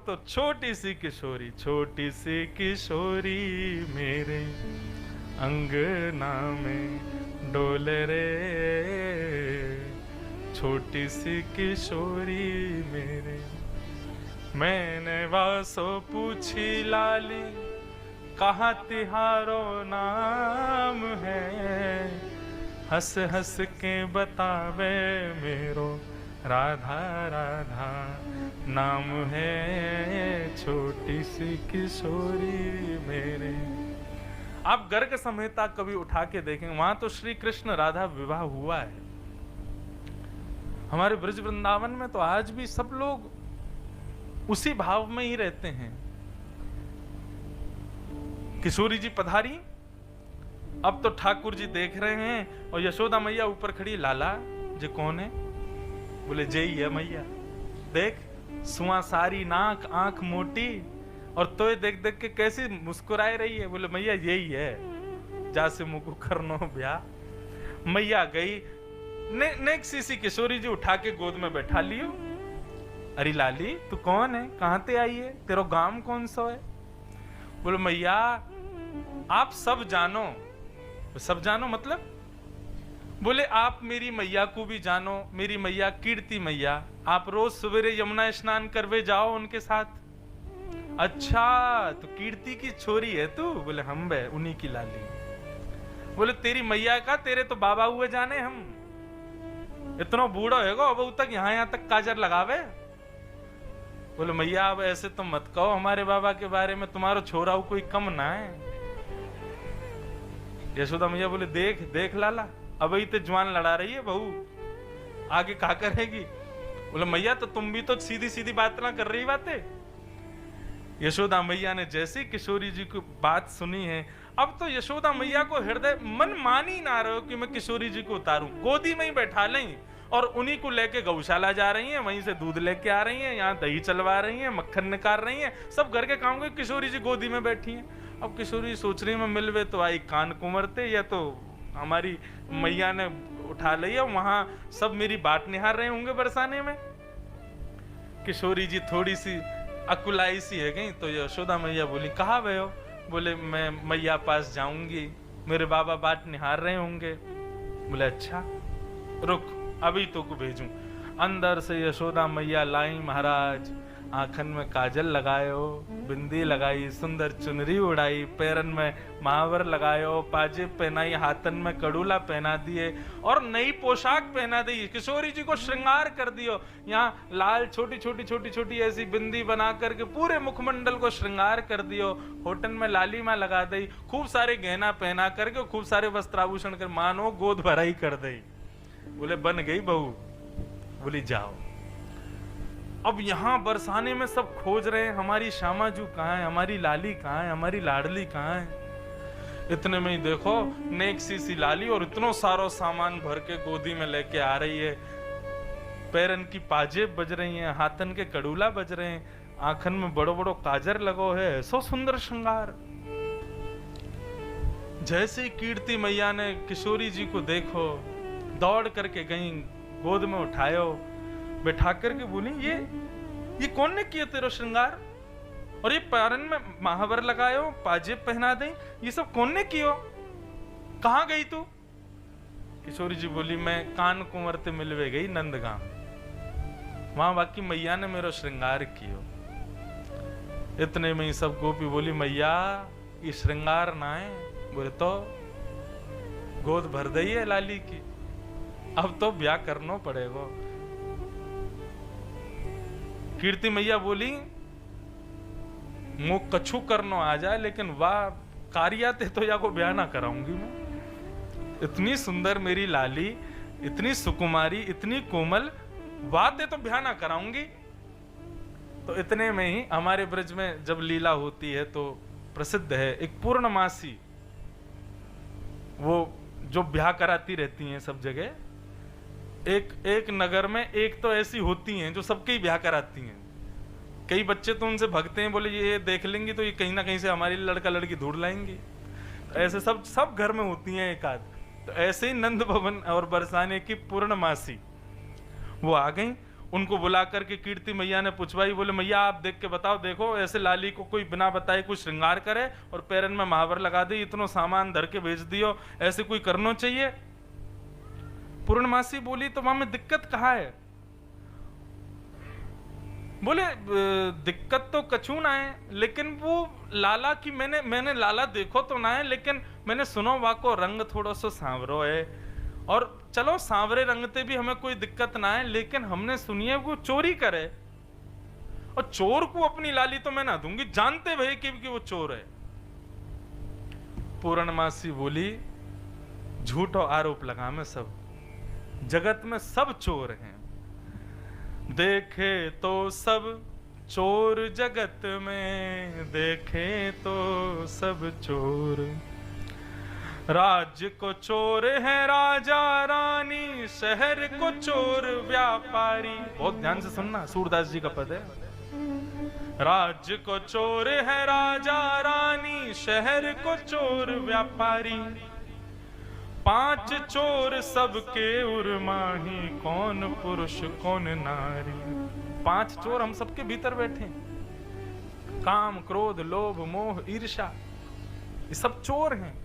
तो छोटी सी किशोरी मेरे अंगना में डोल रे, छोटी सी किशोरी मेरे। मैंने वासो पूछी लाली, कहाँ तिहारो नाम है, हंस हंस के बतावे मेरो राधा राधा नाम है, छोटी सी किशोरी मेरे। आप गर्ग संहिता कभी उठा के देखें, वहां तो श्री कृष्ण राधा विवाह हुआ है। हमारे ब्रज वृंदावन में तो आज भी सब लोग उसी भाव में ही रहते हैं। किशोरी जी पधारी, अब तो ठाकुर जी देख रहे हैं और यशोदा मैया ऊपर खड़ी, लाला जी कौन है? बोले जय है मैया, देख सुआ सारी नाक आंख मोटी और तो देख देख के कैसी मुस्कुराए रही है। बोले मैया यही है, जा से मुकु करनो ब्याह। मैया गई, नेक सीसी किशोरी जी उठा के गोद में बैठा लियो। अरे लाली तू कौन है, कहां ते आई है, तेरा गांव कौन सा है? बोले मैया आप सब जानो। सब जानो मतलब? बोले आप मेरी मैया को भी जानो, मेरी मैया कीर्ति मैया, आप रोज सवेरे यमुना स्नान करवे जाओ उनके साथ। अच्छा तो कीर्ति की छोरी है तू? बोले हम बे उन्हीं की लाली। बोले तेरी मैया का, तेरे तो बाबा हुए जाने हम, इतना बूढ़ा होगा अब तक यहाँ तक काजर लगावे। बोले मैया अब ऐसे तो मत कहो हमारे बाबा के बारे में, तुम्हारा छोरा कोई कम ना है। यशोदा मैया बोले देख देख लाला, अब ही तो जवान लड़ा रही है बहू, आगे क्या करेगी? बोले मैया तो तुम भी तो सीधी सीधी बात ना कर रही बातें। यशोदा मैया ने जैसे किशोरी जी की बात सुनी है, अब तो यशोदा मैया को हृदय मन मान ही ना रहे हो कि मैं किशोरी जी को उतारूं, गोदी में ही बैठा लें और उन्हीं को लेके गौशाला जा रही हैं, वहीं से दूध लेके आ रही हैं, यहाँ दही चलवा रही हैं, मक्खन निकाल रही हैं, सब घर के काम को किशोरी जी गोदी में बैठी हैं। अब किशोरी सोच रही में मिलवे तो आई कान कुमरते, या तो हमारी मैया ने उठा लिया, वहां सब मेरी बाट निहार रहे होंगे बरसाने में। किशोरी जी थोड़ी सी अकुलाई सी है गई, तो यशोदा मैया बोली कहाँ गए हो? बोले मैं मैया पास जाऊंगी, मेरे बाबा बाट निहार रहे होंगे। बोले अच्छा रुक अभी तो को भेजूं। अंदर से यशोदा मैया लाई महाराज, आंखन में काजल लगायो, बिंदी लगाई, सुंदर चुनरी उड़ाई, पैरन में महावर लगायो, पाजेब पहनाई, हाथन में कड़ूला पहना दिए और नई पोशाक पहना दी। किशोरी जी को श्रृंगार कर दियो, यहाँ लाल छोटी छोटी छोटी छोटी ऐसी बिंदी बना करके पूरे मुखमंडल को श्रृंगार कर दियो, होटन में लालिमा लगा दी, खूब सारे गहना पहना करके, खूब सारे वस्त्राभूषण कर, मानो गोद भराई कर दी। बोले बन गई बहू। बोली जाओ। अब यहाँ बरसाने में सब खोज रहे हैं हमारी श्यामाजू कहाँ है, हमारी लाली कहाँ है, हमारी लाडली कहाँ है। इतने में ही देखो नेक सी लाली और इतनो सारो सामान भर के गोदी में लेके आ रही है, पैरन की पाजेब बज रही हैं, हाथन के कड़ूला बज रहे हैं, आंखन में बड़ो बड़ो काजर लगो है, सो सुंदर श्रृंगार। जैसे कीर्ति मैया ने किशोरी जी को देखो, दौड़ करके गई, गोद में उठायो, बैठा करके बोली ये कौन ने किया तेरा श्रृंगार, और ये पैरन में महावर लगायो, पाजेब पहना दे, ये सब कौन ने कियो, कहाँ गई तू? किशोरी जी बोली मैं कान कुंवरते मिलवे गई नंदगांव, वहां बाकी मैया ने मेरा श्रृंगार कियो। इतने में ही सब गोपी बोली मैया ये श्रृंगार ना है। बोले तो गोद भर दई है लाली की, अब तो ब्याह करना पड़ेगा। कीर्ति मैया बोली मुख कछु करनो आ जाए, लेकिन वाह कारियाते तो या को ब्याह ना कराऊंगी मैं। इतनी सुंदर मेरी लाली, इतनी सुकुमारी, इतनी कोमल, बात तो ब्याह ना कराऊंगी। तो इतने में ही हमारे ब्रज में जब लीला होती है तो प्रसिद्ध है एक पूर्णमासी, वो जो ब्याह कराती रहती हैं सब जगह। एक नगर में एक तो ऐसी होती हैं जो सबके ही ब्याह कराती हैं। कई बच्चे तो उनसे भगते हैं, बोले ये देख लेंगी तो ये कहीं ना कहीं से हमारी लड़का लड़की ढूंढ लाएंगी। तो ऐसे सब घर में होती हैं एक आध। तो ऐसे ही नंद भवन और बरसाने की पूर्णमासी वो आ गई उनको बुला करके कीर्ति मैया ने पूछवाई, बोले मैया आप देख के बताओ, देखो ऐसे लाली को कोई बिना बताए कोई श्रृंगार करे और पैरन में महावर लगा दे, इतनो सामान धर के भेज दियो, ऐसे कोई करना चाहिए? पूर्णमासी बोली तो वहां में दिक्कत कहाँ है? बोले दिक्कत तो कछू ना है, लेकिन वो लाला की मैंने लाला देखो तो ना है, लेकिन मैंने सुनो वा को रंग थोड़ा सा सांवरो है, और चलो सांवरे रंगते भी हमें कोई दिक्कत ना है, लेकिन हमने सुनिए वो चोरी करे, और चोर को अपनी लाली तो मैं ना दूंगी, जानते भाई कि वो चोर है। पूर्णमासी बोली झूठो आरोप लगा मैं, सब जगत में सब चोर हैं, देखे तो सब चोर जगत में, देखे तो सब चोर, राज्य को चोर है राजा रानी, शहर को चोर व्यापारी। बहुत ध्यान से सुनना, सूरदास जी का पद है। राज्य को चोर है राजा रानी, शहर को चोर व्यापारी, पांच चोर सबके उर्माही, कौन पुरुष कौन नारी। पांच चोर हम सबके भीतर बैठे, काम क्रोध लोभ मोह ईर्ष्या, ये सब चोर हैं।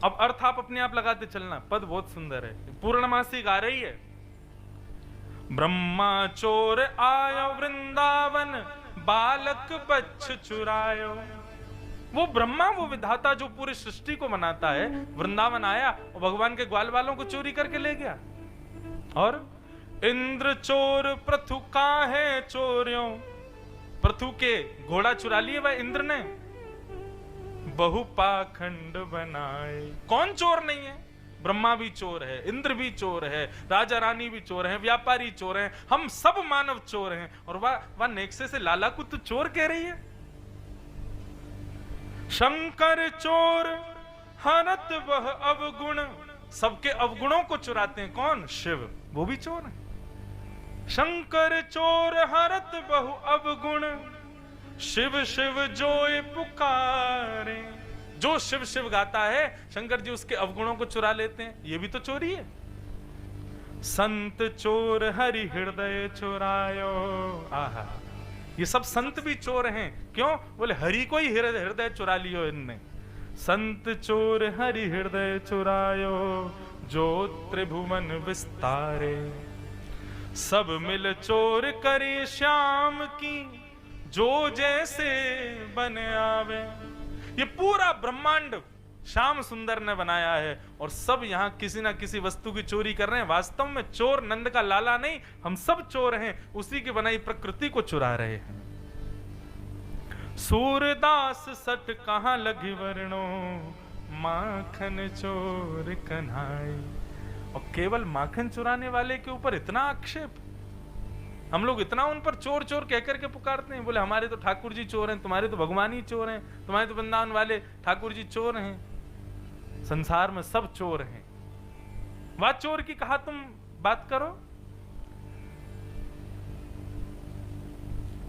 अब अर्थ आप अपने आप लगाते चलना, पद बहुत सुंदर है, पूर्णमासी गा रही है। ब्रह्मा चोर आयो वृंदावन, बालक बच्छ चुरायो। वो ब्रह्मा, वो विधाता जो पूरी सृष्टि को बनाता है, वृंदावन आया और भगवान के ग्वाल वालों को चोरी करके ले गया। और इंद्र चोर पृथु का है चोरियों, पृथु के घोड़ा चुरा लिए वह इंद्र ने, बहु पाखंड बनाए। कौन चोर नहीं है? ब्रह्मा भी चोर है, इंद्र भी चोर है, राजा रानी भी चोर है, व्यापारी चोर हैं, हम सब मानव चोर हैं। और वह नेक्से से लाला को तू चोर कह रही है। शंकर चोर हरत वह अवगुण, सबके अवगुणों को चुराते हैं। कौन? शिव, वो भी चोर है। शंकर चोर हरत बहु अवगुण, शिव शिव जोए पुकारे। जो शिव शिव गाता है, शंकर जी उसके अवगुणों को चुरा लेते हैं, ये भी तो चोरी है। संत चोर हरि हृदय चुरायो। आहा, ये सब संत भी चोर हैं। क्यों? बोले हरि को ही हृदय चुरा लियो इनने। संत चोर हरि हृदय चुरायो, जो त्रिभुवन विस्तारे। सब मिल चोर करे श्याम की, जो जैसे बन आवे। ये पूरा ब्रह्मांड श्याम सुंदर ने बनाया है, और सब यहाँ किसी ना किसी वस्तु की चोरी कर रहे हैं। वास्तव में चोर नंद का लाला नहीं, हम सब चोर हैं, उसी की बनाई प्रकृति को चुरा रहे हैं। सूरदास सट कहाँ लगी वर्णो, माखन चोर कन्हाई। और केवल माखन चुराने वाले के ऊपर इतना आक्षेप, हम लोग इतना उन पर चोर चोर कहकर के पुकारते हैं। बोले हमारे तो ठाकुर जी चोर हैं, तुम्हारे तो भगवान ही चोर हैं, तुम्हारे तो वृंदावन वाले ठाकुर जी चोर हैं। संसार में सब चोर हैं। वह चोर की कहा तुम बात करो।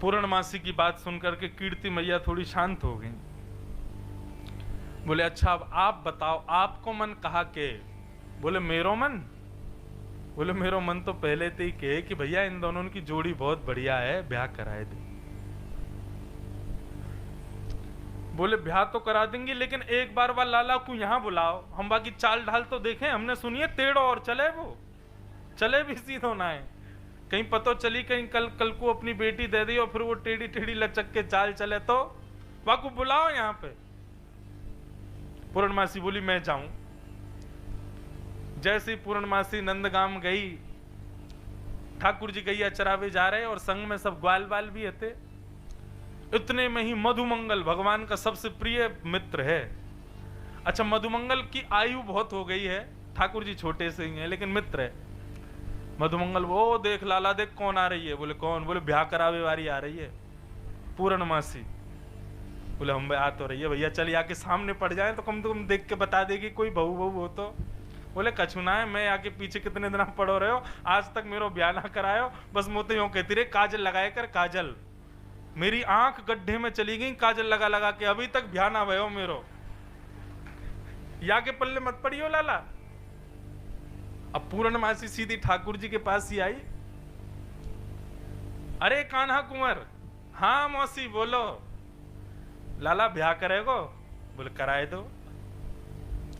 पूर्णमासी की बात सुनकर के कीर्ति मैया थोड़ी शांत हो गई। बोले अच्छा अब आप बताओ, आपको मन कहा के? बोले मेरो मन, बोले मेरो मन तो पहले से ही कहे कि भैया इन दोनों की जोड़ी बहुत बढ़िया है, ब्याह कराए दे। बोले ब्याह तो करा देंगे, लेकिन एक बार वह लाला को यहाँ बुलाओ, हम बाकी चाल ढाल तो देखें। हमने सुनिए टेढ़ो और चले, वो चले भी सीधो ना है। कहीं पतो चली कहीं कल को अपनी बेटी दे दी और फिर वो टेढ़ी टेढ़ी लचक के चाल चले, तो वह को बुलाओ यहाँ पे। पूर्णमासी बोली मैं जाऊं। जैसे पूर्णमासी नंदगाम गई, ठाकुर जी गैया चरावे जा रहे और संग में सब ग्वाल बाल भी थे। इतने में ही मधुमंगल भगवान का सबसे प्रिय मित्र है। अच्छा, मधुमंगल की आयु बहुत हो गई है, ठाकुर जी छोटे से ही हैं लेकिन मित्र है। मधुमंगल वो देख लाला देख कौन आ रही है। बोले कौन? बोले ब्याह करावे वाली आ रही है पूर्णमासी। बोले हम आ तो रही है भैया, चल आके सामने पड़ जाए तो कम से कम देख के बता देगी कोई बहू बहू हो तो। बोले कछुना है, मैं आके पीछे कितने दिन पड़ो रहे हो, आज तक मेरो ब्याह ना करायो, बस मोते यूं कहती रहे काजल लगाए कर काजल। मेरी आंख गड्ढे में चली गई काजल लगा लगा के, अभी तक ब्याह ना भयो मेरो। या के पल्ले मत पड़ियो लाला। अब पूर्णमासी सीधी ठाकुर जी के पास ही आई। अरे कान्हा कुंवर, हाँ मौसी बोलो। लाला ब्याह करेगो? बोले कराए दो,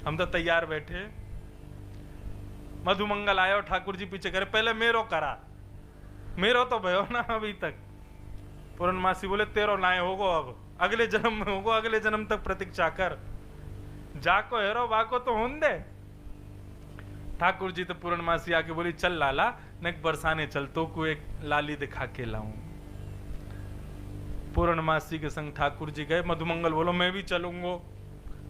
हम तो तैयार बैठे। मधुमंगल आयो, ठाकुर जी पीछे करे, पहले मेरो करा, मेरो तो भयो ना अभी तक। पूर्णमासी बोले तेरो नाय होगो, अब अगले जन्म में होगो, अगले जन्म तक प्रतीक्षा कर, जाको हेरो बाको तो होन दे। ठाकुर जी तो पूर्णमासी आके बोली चल लाला नेक बरसाने चल, तो को एक लाली दिखा के लाऊं। पूर्णमासी के संग ठाकुर जी गए। मधुमंगल बोलो मैं भी चलूंगो,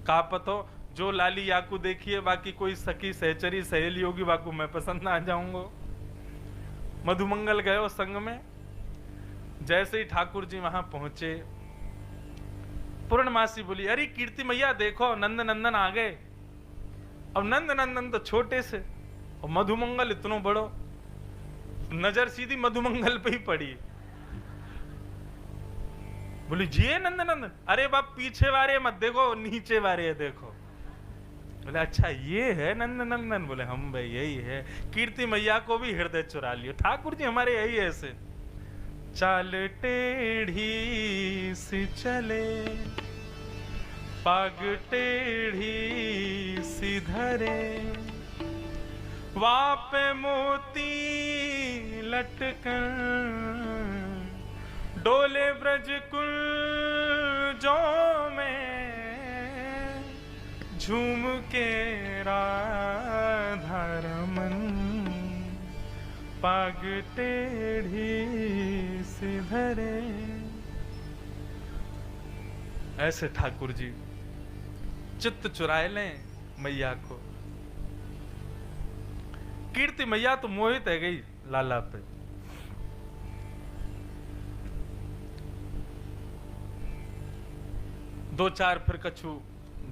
का पतो जो लाली याकू देखिए, बाकी कोई सखी सहचरी सहेली होगी बाकू मैं पसंद आ जाऊंगो। मधुमंगल गए संग में। जैसे ही ठाकुर जी वहां पहुंचे, पूर्णमासी बोली अरे कीर्ति मैया देखो नंद नंदन आ गए। अब नंद नंदन तो छोटे से और मधुमंगल इतनो बड़ो, नजर सीधी मधुमंगल पे ही पड़ी। बोली जी नंद नंदन, अरे बाप पीछे वारे मत देखो, नीचे वारे देखो। बोले अच्छा ये है नंद नंदन? बोले हम भाई यही है। कीर्ति मैया को भी हृदय चुरा लियो, ठाकुर जी हमारे यही है ऐसे। चाल टेढ़ी सी चले, पग टेढ़ी सी धरे, वापे मोती लटकन, डोले ब्रज कुंजों में, झूम के राधा रमन, पग टेढ़ी सी धरे। ऐसे ठाकुर जी चित्त चुराए लें मैया को। कीर्ति मैया तो मोहित है गई लाला पे। दो चार फिर कछु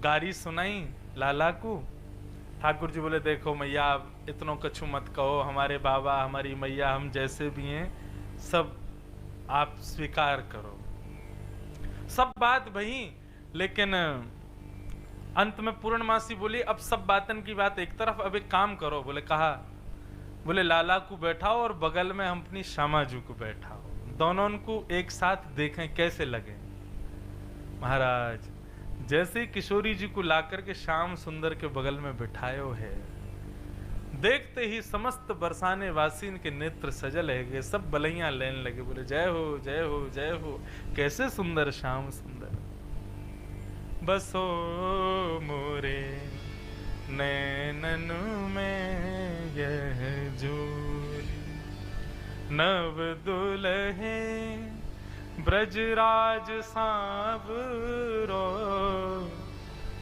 गारी सुनाई लाला को। ठाकुर जी बोले देखो मैया आप इतनो कछु मत कहो, हमारे बाबा हमारी मैया हम जैसे भी हैं सब आप स्वीकार करो। सब बात वही, लेकिन अंत में पूर्णमासी बोली अब सब बातन की बात एक तरफ, अब एक काम करो। बोले कहा? बोले लाला को बैठाओ और बगल में हम अपनी श्यामा जी को बैठाओ, दोनों को एक साथ देखें कैसे लगे। महाराज जैसे किशोरी जी को लाकर के श्याम सुंदर के बगल में बिठायो है, देखते ही समस्त बरसाने वासीन के नेत्र सजल है, सब बलैया लेने लगे। बोले जय हो जय हो जय हो, कैसे सुंदर श्याम सुंदर। बसो मोरे नैनन में यह जोरी, नव दुल्हे ब्रजराज सांवरो,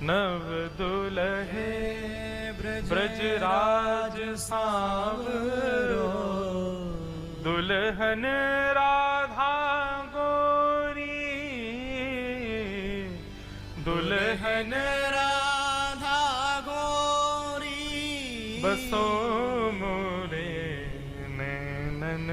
नव दुल्हे ब्रजराज सांवरो, दुल्हन राधा गोरी, दुल्हन राधा गोरी, बसो मोरे नैनन